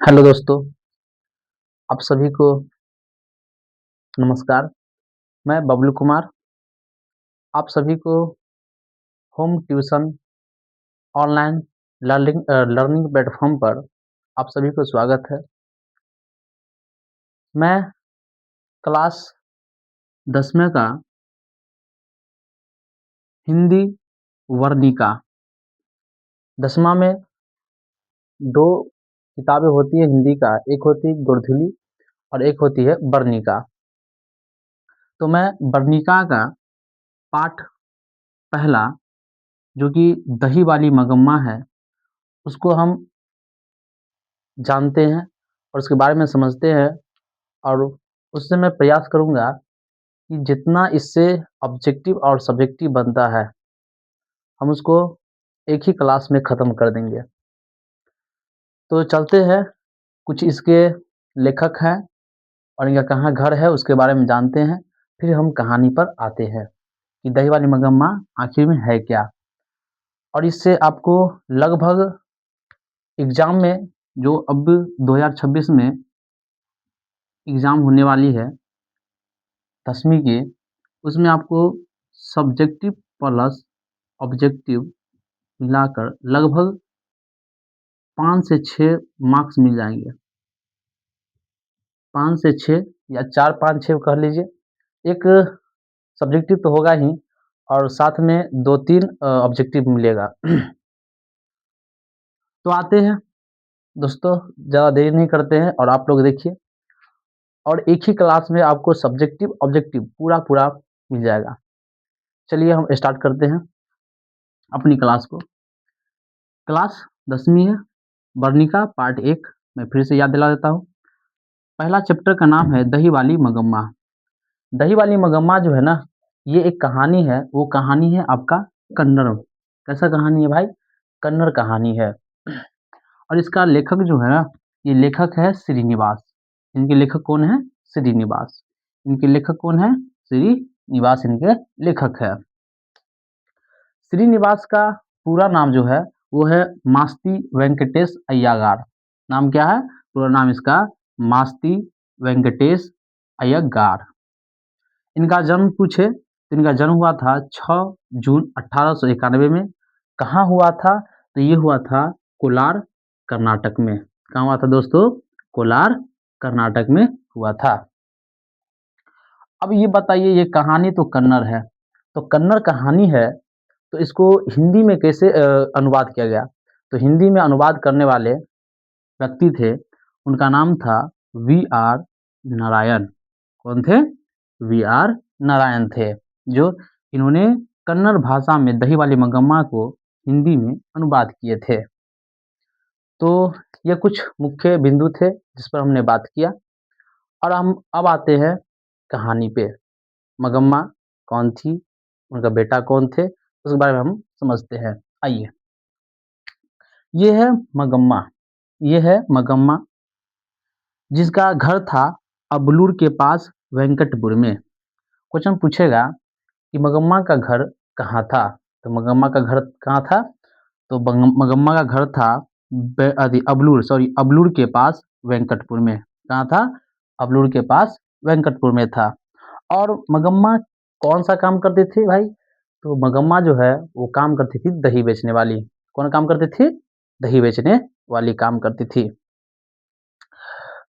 Hello दोस्तों, आप सभी को नमस्कार। मैं बबलू कुमार, आप सभी को home tuition online learning platform पर आप सभी को स्वागत है। मैं क्लास 10वीं का हिंदी वर्णिका 10वां में 2 किताबें होती है हिंदी का, एक होती है गोरधुली और एक होती है वर्णिका। तो मैं वर्णिका का पाठ पहला जो कि दही वाली मगम्मा है, उसको हम जानते हैं और उसके बारे में समझते हैं और उससे मैं प्रयास करूँगा कि जितना इससे ऑब्जेक्टिव और सब्जेक्टिव बनता है, हम उसको एक ही क्लास में ख़त्म कर देंगे। तो चलते हैं, कुछ इसके लेखक हैं और इनका कहाँ घर है उसके बारे में जानते हैं, फिर हम कहानी पर आते हैं कि दही वाली मगम्मा आखिर में है क्या? और इससे आपको लगभग एग्ज़ाम में जो अब 2026 में एग्ज़ाम होने वाली है 10वीं की, उसमें आपको सब्जेक्टिव प्लस ऑब्जेक्टिव मिलाकर लगभग 5 से 6 मार्क्स मिल जाएँगे। 5 से 6 या 4, 5, 6 कह लीजिए। एक सब्जेक्टिव तो होगा ही और साथ में 2-3 ऑब्जेक्टिव मिलेगा। तो आते हैं दोस्तों, ज़्यादा देरी नहीं करते हैं और आप लोग देखिए और एक ही क्लास में आपको सब्जेक्टिव, ऑब्जेक्टिव पूरा-पूरा मिल जाएगा। चलिए हम स्टार्ट करते हैं अपनी क्लास को। क्लास 10वीं है, वर्णिका पार्ट 1 मैं फिर से याद दिला देता हूँ। पहला चैप्टर का नाम है दही वाली मगम्मा। दही वाली मगम्मा जो है ना, ये एक कहानी है, वो कहानी है आपका कन्नड़। कैसा कहानी है भाई? कन्नड़ कहानी है और इसका लेखक जो है ना, ये लेखक है श्रीनिवास। इनके लेखक कौन है? श्रीनिवास। इनके लेखक कौन है? श्रीनिवास इनके लेखक है। श्रीनिवास का पूरा नाम जो है, वो है मास्ती वेंकटेश अय्यागार। नाम क्या है? पूरा नाम इसका मास्ती वेंकटेश अय्यागार। इनका जन्म पूछे तो इनका जन्म हुआ था 6 जून 1891 में। कहाँ हुआ था? तो ये हुआ था कोलार, कर्नाटक में। कहाँ हुआ था दोस्तों? कोलार, कर्नाटक में हुआ था। अब ये बताइए, ये कहानी तो कन्नड़ है, तो कन्नड़ कहानी है तो इसको हिंदी में कैसे अनुवाद किया गया? तो हिंदी में अनुवाद करने वाले व्यक्ति थे, उनका नाम था वी आर नारायण। कौन थे? वी आर नारायण थे, जो इन्होंने कन्नड़ भाषा में दही वाली मगम्मा को हिंदी में अनुवाद किए थे। तो ये कुछ मुख्य बिंदु थे जिस पर हमने बात किया और हम अब आते हैं कहानी पे। मगम्मा कौन थी? उनका बेटा कौन थे? उसके बारे में हम समझते हैं। आइए, ये है मगम्मा। ये है मगम्मा जिसका घर था अबलूर के पास वेंकटपुर में। क्वेश्चन पूछेगा कि मगम्मा का घर कहाँ था? तो मगम्मा का घर कहाँ था? तो मगम्मा का घर था अबलूर के पास वेंकटपुर में। कहाँ था? अबलूर के पास वेंकटपुर में था। और मगम्मा कौन सा काम करती थी भाई? तो मगम्मा जो है वो काम करती थी दही बेचने वाली। कौन काम करती थी? दही बेचने वाली काम करती थी।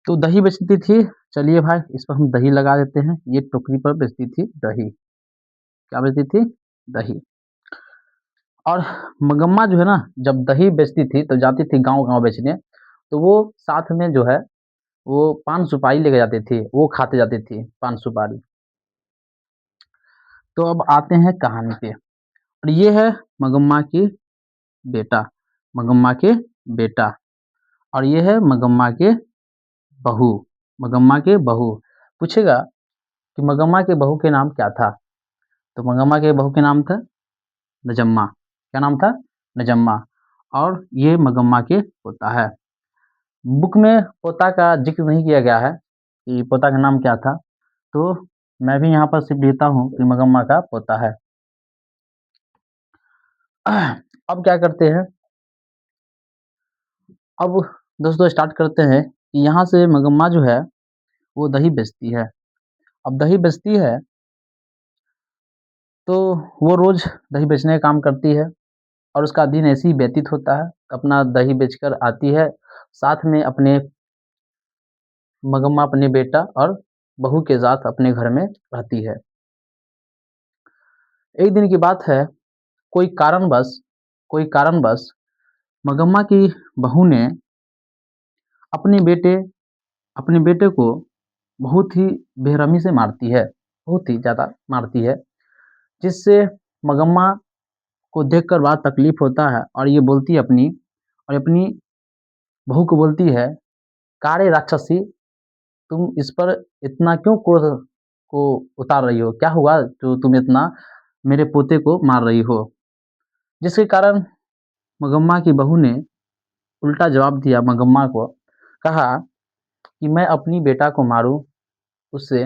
तो दही बेचती थी। चलिए भाई, इस पर हम दही लगा देते हैं। ये टोकरी पर बेचती थी दही। क्या बेचती थी? दही। और मगम्मा जो है ना, जब दही बेचती थी तो जाती थी गाँव-गाँव बेचने, तो वो साथ में जो है वो पान सुपारी लेके जाती थी, वो खाते जाती थी पान सुपारी। तो अब आते हैं कहानी पे और ये है मगम्मा की बेटा, मगम्मा के बेटा और ये है मगम्मा के बहू, मगम्मा के बहू। पूछेगा कि मगम्मा के बहू के नाम क्या था? तो मगम्मा के बहू के नाम था नजम्मा। क्या नाम था? नजम्मा। और ये मगम्मा के पोता है। बुक में पोता का ज़िक्र नहीं किया गया है कि पोता का नाम क्या था, तो मैं भी यहाँ पर सिर्फ़ लिखता हूँ कि मगम्मा का पोता है। अब क्या करते हैं, अब दोस्तों स्टार्ट करते हैं कि यहाँ से मगम्मा जो है वो दही बेचती है। अब दही बेचती है तो वो रोज़ दही बेचने का काम करती है और उसका दिन ऐसे ही व्यतीत होता है। अपना दही बेचकर आती है, साथ में अपने मगम्मा अपने बेटा और बहू के साथ अपने घर में रहती है। एक दिन की बात है, कोई कारणवश मगम्मा की बहू ने अपने बेटे अपने बेटे को बहुत ही बेरहमी से मारती है, बहुत ही ज़्यादा मारती है, जिससे मगम्मा को देखकर बड़ा तकलीफ़ होता है और ये बोलती है अपनी बहू को बोलती है, "का रे राक्षसी, तुम इस पर इतना क्यों क्रोध को उतार रही हो? क्या हुआ जो तुम इतना मेरे पोते को मार रही हो?" जिसके कारण मगम्मा की बहू ने उल्टा जवाब दिया मगम्मा को, कहा कि मैं अपनी बेटा को मारूँ, उससे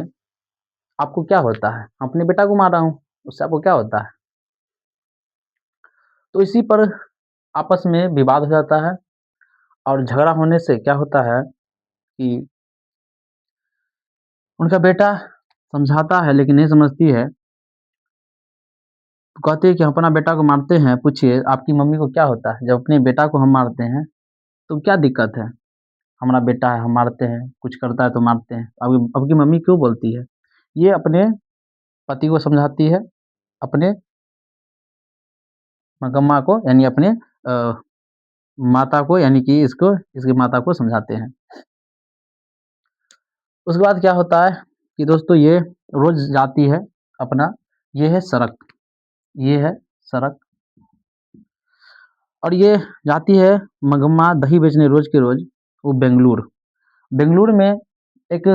आपको क्या होता है? अपने बेटा को मार रहा हूँ, उससे आपको क्या होता है? तो इसी पर आपस में विवाद हो जाता है और झगड़ा होने से क्या होता है कि उनका बेटा समझाता है लेकिन नहीं समझती है। तो कहती है कि हम अपना बेटा को मारते हैं, पूछिए आपकी मम्मी को क्या होता है? जब अपने बेटा को हम मारते हैं, तो क्या दिक्कत है? हमारा बेटा है, हम मारते हैं, कुछ करता है तो मारते हैं। अब की मम्मी क्यों बोलती है? ये अपने पति को समझाती है, अपने मगम्मा को यानी अपने माता को यानी कि इसकी माता को समझाते हैं। उसके बाद क्या होता है कि दोस्तों ये रोज़ जाती है अपना ये है सड़क ये है सड़क और ये जाती है मगम्मा दही बेचने रोज़ के रोज़ वो बेंगलुरु। बेंगलुरु में एक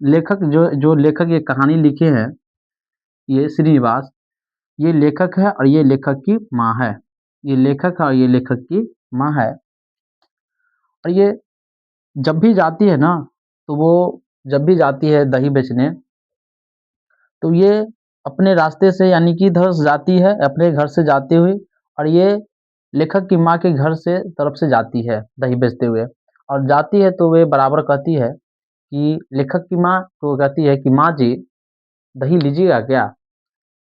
लेखक जो लेखक ये कहानी लिखे हैं, ये श्रीनिवास, ये लेखक है और ये लेखक की माँ है। ये लेखक है और ये लेखक की माँ है और ये जब भी जाती है ना, तो वो जब भी जाती है दही बेचने, तो ये अपने रास्ते से यानी कि इधर से जाती है, अपने घर से जाते हुए और ये लेखक की माँ के घर से तरफ से जाती है दही बेचते हुए और जाती है तो वे बराबर कहती है कि लेखक की माँ को कहती है कि माँ जी, दही लीजिएगा क्या?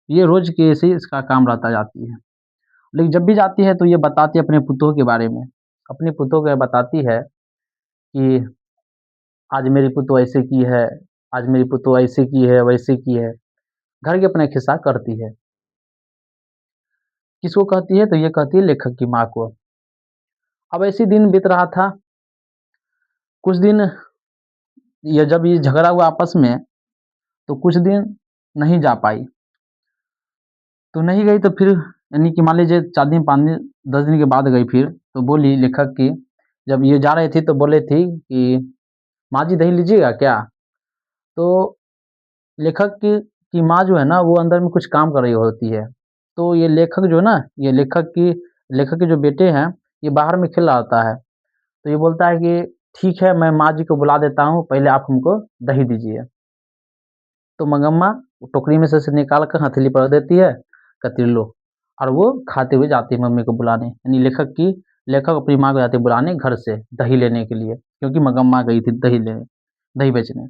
ये रोज़ के ऐसे ही इसका काम रहता जाती है। लेकिन जब भी जाती है तो ये बताती है अपने पुतोह के बारे में। अपने पुतोह को बताती है कि आज मेरी पुतोह ऐसे की है, आज मेरी पुतोह ऐसे की है, वैसे की है। घर के अपना किस्सा करती है। किसको कहती है? तो ये कहती है लेखक की माँ को। अब ऐसे ही दिन बीत रहा था। कुछ दिन ये जब ये झगड़ा हुआ आपस में, तो कुछ दिन नहीं जा पाई। तो नहीं गई तो फिर यानी कि मान लीजिए 4 दिन, 5 दिन, 10 दिन के बाद गई फिर, तो बोली लेखक की जब ये जा रही थी तो बोले थी कि माँ जी दही लीजिएगा क्या? तो लेखक की माँ जो है ना वो अंदर में कुछ काम कर रही होती है। तो ये लेखक जो है ना, ये लेखक के जो बेटे हैं, ये बाहर में खेल रहा होता है। तो ये बोलता है कि ठीक है मैं माँ जी को बुला देता हूँ, पहले आप हमको दही दीजिए। तो मंगम्मा टोकरी में से निकाल कर हथेली पर रख देती है, कहती है लो और वो खाते हुए जाती है मम्मी को बुलाने। यानी लेखक अपनी माँ को जाती है बुलाने घर से दही लेने के लिए, क्योंकि मंगम्मा गई थी दही बेचने।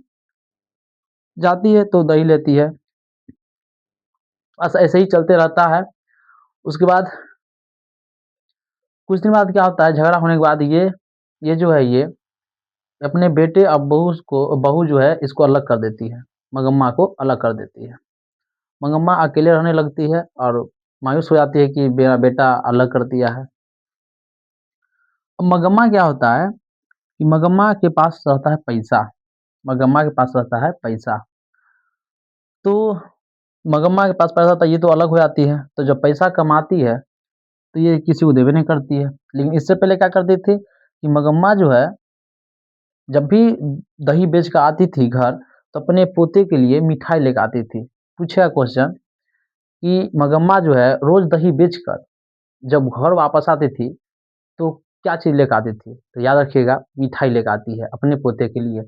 जाती है तो दही लेती है। बस ऐसे ही चलते रहता है। उसके बाद कुछ दिन बाद क्या होता है, झगड़ा होने के बाद ये जो है ये अपने बेटे और बहू जो है इसको अलग कर देती है, मंगम्मा को अलग कर देती है। मंगम्मा अकेले रहने लगती है और मायूस हो जाती है कि मेरा बेटा अलग कर दिया है। अब मंगम्मा क्या होता है कि मंगम्मा के पास रहता है पैसा, मंगम्मा के पास रहता है पैसा। तो मंगम्मा के पास पैसा था ये तो अलग हो जाती है, तो जब पैसा कमाती है तो ये किसी को देवे नहीं करती है। लेकिन इससे पहले क्या करती थी कि मंगम्मा जो है जब भी दही बेच कर आती थी घर, तो अपने पोते के लिए मिठाई लेकर आती थी। पूछेगा क्वेश्चन कि मंगम्मा जो है रोज़ दही बेचकर जब घर वापस आती थी, तो क्या चीज़ लेकर आती थी? तो याद रखिएगा मिठाई लेकर आती है अपने पोते के लिए।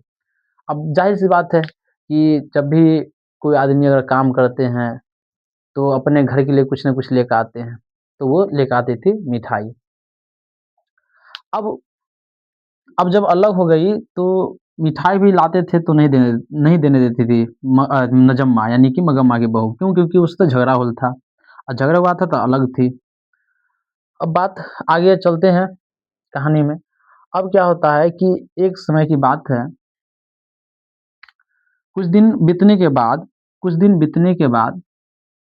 अब ज़ाहिर-सी बात है कि जब भी कोई आदमी अगर काम करते हैं, तो अपने घर के लिए कुछ न कुछ लेकर आते हैं, तो वो लेकर आती थी मिठाई। अब अब जब अलग हो गई तो मिठाई भी लाते थे तो नहीं देने देती थी नजम्मा यानी कि मगम्मा की बहू। क्यों? क्योंकि उससे झगड़ा हुआ था और झगड़ा हुआ था तो अलग थी। अब बात आगे चलते हैं कहानी में। अब क्या होता है कि एक समय की बात है, कुछ दिन बीतने के बाद कुछ दिन बीतने के बाद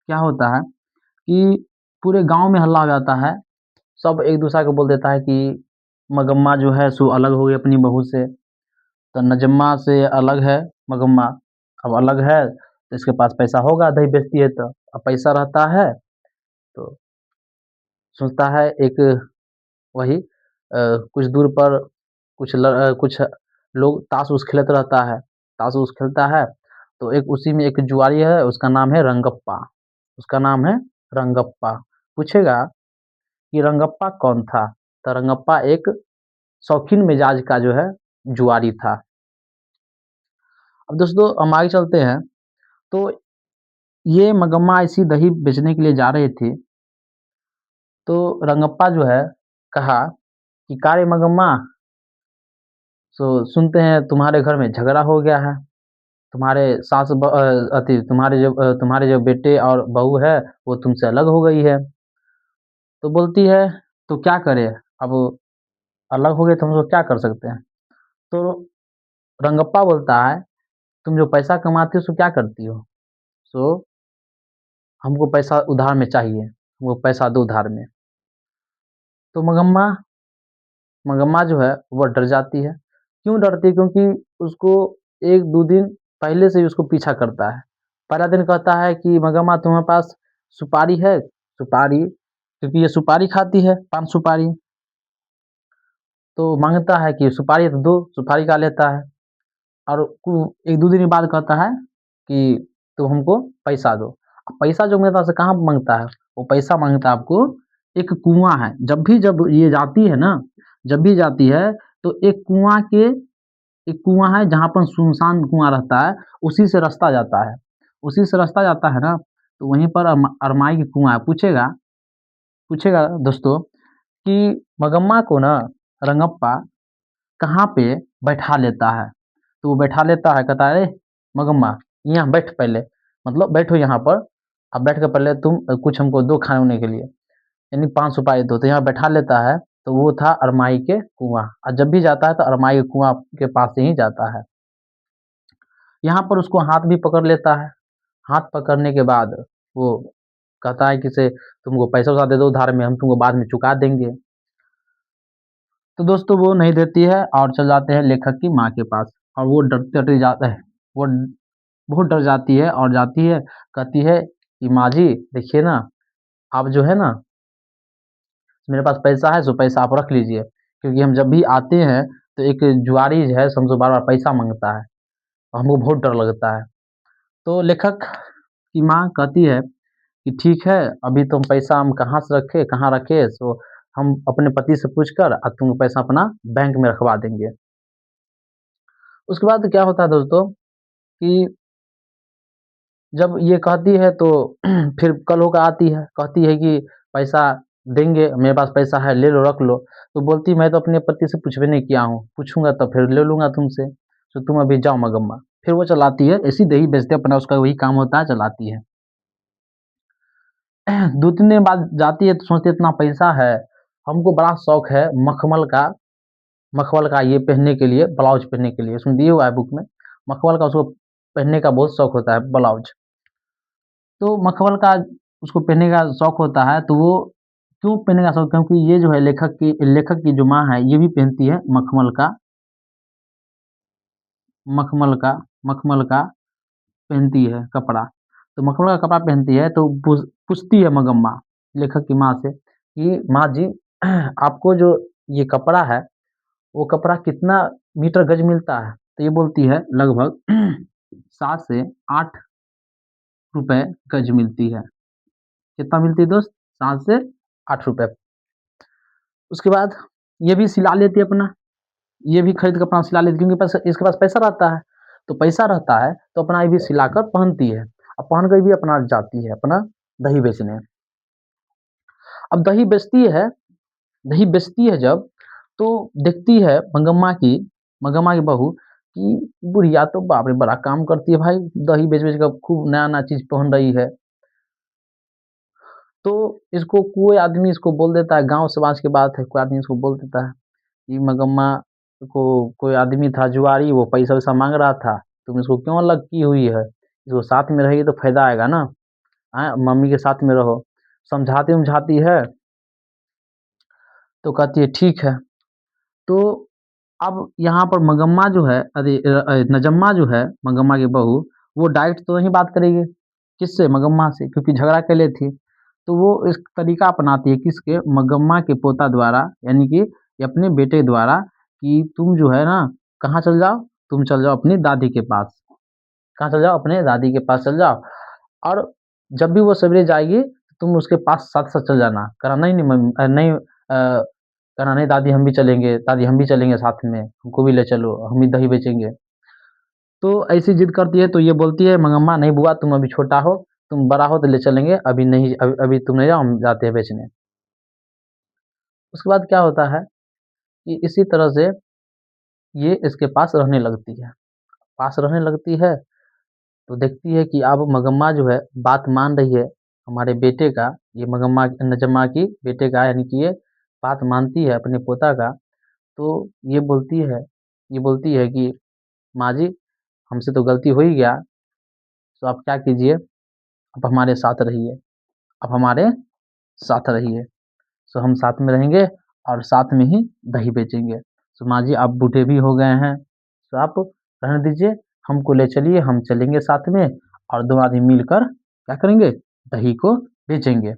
क्या होता है कि पूरे गांव में हल्ला हो जाता है। सब एक दूसरे को बोल देता है कि मगम्मा जो है सो अलग हो गई अपनी बहू से। तो नजम्मा से अलग है मगम्मा। अब अलग है तो इसके पास पैसा होगा, दही बेचती है तो। अब पैसा रहता है तो सोचता है एक वही कुछ दूर पर कुछ लोग ताश उस खेलते रहता है। ताश उस खेलता है तो एक उसी में एक जुआरी है, उसका नाम है रंगप्पा। उसका नाम है रंगप्पा। पूछेगा कि रंगप्पा कौन था? तो रंगप्पा एक शौकीन मिजाज का जो है जुआरी था। अब दोस्तों हम आगे चलते हैं। तो ये मगम्मा ऐसी दही बेचने के लिए जा रहे थे तो रंगप्पा जो है कहा कि का रे मगम्मा, सो सुनते हैं तुम्हारे घर में झगड़ा हो गया है। तुम्हारे तुम्हारे जो बेटे और बहू है वो तुमसे अलग हो गई है। तो बोलती है तो क्या करे? अब अलग हो गए तो हम लोग क्या कर सकते हैं? तो रंगप्पा बोलता है तुम जो पैसा कमाती हो सो क्या करती हो? सो हमको पैसा उधार में चाहिए, हमको पैसा दो उधार में। तो मगम्मा जो है वो डर जाती है। क्यों डरती है? क्योंकि उसको 1-2 दिन पहले से ही उसको पीछा करता है। पहला दिन कहता है कि मगम्मा तुम्हारे पास सुपारी है? सुपारी, क्योंकि ये सुपारी खाती है, पान सुपारी। तो माँगता है कि सुपारी है तो दो, सुपारी खा लेता है। और 1-2 दिन के बाद कहता है कि तुम हमको पैसा दो। अब पैसा जो माँगता है उसे कहाँ माँगता है? वो पैसा माँगता है आपको, एक कुआँ है। जब ये जाती है ना, जब भी जाती है तो एक कुआँ है जहाँ पर सुनसान कुआँ रहता है, उसी से रास्ता जाता है। उसी से रास्ता जाता है ना, तो वहीं पर अरमाई की कुआँ है। पूछेगा पूछेगा दोस्तों कि मगम्मा को ना रंगप्पा कहाँ पे बैठा लेता है। तो वो बैठा लेता है, कहता है, "अरे मगम्मा, यहाँ बैठ पहले, मतलब बैठो यहाँ पर। अब बैठ के पहले तुम कुछ हमको दो खाने के लिए, यानी 5 सुपारी दो।" तो यहाँ बैठा लेता है। तो वो था अरमाई के कुआँ, और जब भी जाता है तो अरमाई के कुआँ के पास से ही जाता है। यहाँ पर उसको हाथ भी पकड़ लेता है। हाथ पकड़ने के बाद वो कहता है कि से तुमको पैसा-वैसा दे दो उधार में, हम तुमको बाद में चुका देंगे। तो दोस्तों वो नहीं देती है और चले जाते हैं लेखक की माँ के पास। और वो डरते-डरते जाता है। वो बहुत डर जाती है और जाती है, कहती है कि माँ जी देखिए ना, आप जो है ना, मेरे पास पैसा है सो पैसा आप रख लीजिए। क्योंकि हम जब भी आते हैं तो एक जुआरी जो है हमसे बार-बार पैसा माँगता है और हमको बहुत डर लगता है। तो लेखक की माँ कहती है कि ठीक है, अभी तुम पैसा हम कहाँ रखे, सो हम अपने पति से पूछकर तुमको पैसा अपना बैंक में रखवा देंगे। उसके बाद क्या होता है दोस्तों कि जब ये कहती है तो फिर कल होकर आती है, कहती है कि पैसा देंगे, मेरे पास पैसा है, ले लो, रख लो। तो बोलती मैं तो अपने पति से पूछबे नहीं किया हूँ, पूछूँगा तो फिर ले लूँगा तुमसे, तो तुम अभी जाओ मगम्मा। फिर वो चलाती है, ऐसी दही बेचते अपना उसका वही काम होता है, चलाती है। 2-3 दिन बाद जाती है तो सोचती है इतना पैसा है, हमको बड़ा शौक है मखमल का ये पहनने के लिए, ब्लाउज़ पहनने के लिए, उसमें दिए हुआ है बुक में, मखमल का उसको पहनने का बहुत शौक होता है ब्लाउज़। तो मखमल का उसको पहनने का शौक होता है, तो वो क्यों पहनने का शौक? क्योंकि ये जो है लेखक की जो माँ है, ये भी पहनती है मखमल का मखमल का पहनती है कपड़ा। तो मखमल का कपड़ा पहनती है तो पूछती है मगम्मा लेखक की माँ से कि माँ जी आपको जो ये कपड़ा है, वो कपड़ा कितना मीटर गज मिलता है? तो ये बोलती है लगभग 7 से 8 रुपए गज मिलती है। कितना मिलती है दोस्त? 7 से 8 रुपए। उसके बाद ये भी सिला लेती है अपना, ये भी खरीद के अपना सिला लेती है क्योंकि इसके पास पैसा रहता है। तो पैसा रहता है तो अपना ये भी सिलाकर पहनती है, और पहन कर भी अपना जाती है अपना दही बेचने। अब दही बेचती है जब, तो देखती है मंगम्मा की बहू कि बुढ़िया तो बाप रे बड़ा काम करती है भाई, दही बेच-बेच के खूब नया-नया चीज़ पहन रही है। तो इसको कोई आदमी इसको बोल देता है, गाँव समाज की बात है, कोई आदमी इसको बोल देता है कि मंगम्मा को कोई आदमी था जुआरी, वो पैसा-वैसा माँग रहा था, तुम इसको क्यों अलग की हुई है? इसको साथ में रहेगी तो फ़ायदा आएगा ना, मम्मी के साथ में रहो। समझाती-वमझाती है, तो कहती है ठीक है। तो अब यहाँ पर मंगम्मा जो है नजम्मा जो है, मंगम्मा की बहू, वो डायरेक्ट तो नहीं बात करेगी, किससे? मंगम्मा से, क्योंकि झगड़ा पहले थी। तो वो एक तरीका अपनाती है किसके? मंगम्मा के पोता द्वारा, यानी कि अपने बेटे द्वारा, कि तुम जो है ना, कहाँ चले जाओ? तुम चले जाओ अपनी दादी के पास। कहाँ चले जाओ? अपने दादी के पास चले जाओ, और जब भी वो सवेरे जाएगी, तुम उसके पास साथ-साथ चल जाना। कहना नहीं कहना नहीं दादी हम भी चलेंगे, दादी हम भी चलेंगे साथ में, हमको भी ले चलो, हम भी दही बेचेंगे। तो ऐसी ज़िद करती है तो ये बोलती है मंगम्मा, नहीं बुआ तुम अभी छोटा हो, तुम बड़ा हो तो ले चलेंगे, अभी नहीं, अभी तुम नहीं जाओ, हम जाते हैं बेचने। उसके बाद क्या होता है कि इसी तरह से ये इसके पास रहने लगती है। पास रहने लगती है, तो देखती है कि अब मंगम्मा जो है बात मान रही है हमारे बेटे का, ये मंगम्मा नजम्मा की बेटे का, यानी कि ये बात मानती है अपने पोता का। तो ये बोलती है कि माँ जी, हमसे तो गलती हो ही गया, तो आप क्या कीजिए, आप हमारे साथ रहिए, आप हमारे साथ रहिए। सो हम साथ में रहेंगे और साथ में ही दही बेचेंगे। सो माँ जी आप बूढ़े भी हो गए हैं, तो आप रहने दीजिए, हमको ले चलिए, हम चलेंगे साथ में और 2 आदमी मिलकर क्या करेंगे? दही को बेचेंगे।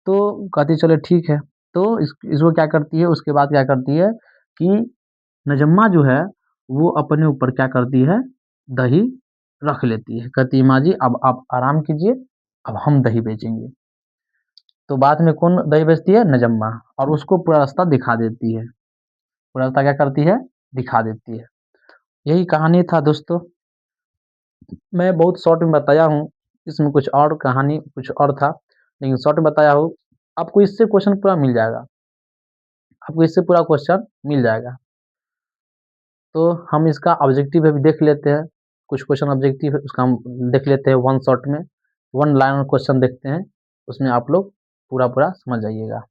तो कहती चलो ठीक है। तो इसको क्या करती है, उसके बाद क्या करती है कि नजम्मा जो है, वो अपने ऊपर क्या करती है, दही रख लेती है। कहती है माँ जी अब आप आराम कीजिए, अब हम दही बेचेंगे। तो बाद में कौन दही बेचती है? नजम्मा, और उसको पूरा रास्ता दिखा देती है। पूरा रास्ता क्या करती है? दिखा देती है। यही कहानी था दोस्तों। मैं बहुत शॉर्ट में बताया हूँ, इसमें कुछ और कहानी कुछ और था, लेकिन शॉर्ट में बताया हूँ। आपको इससे क्वेश्चन पूरा मिल जाएगा, आपको इससे पूरा क्वेश्चन मिल जाएगा। तो हम इसका ऑब्जेक्टिव अभी देख लेते हैं। कुछ क्वेश्चन ऑब्जेक्टिव है उसका हम देख लेते हैं वन शॉट में। वन लाइन क्वेश्चन देखते हैं, उसमें आप लोग पूरा-पूरा समझ जाइएगा।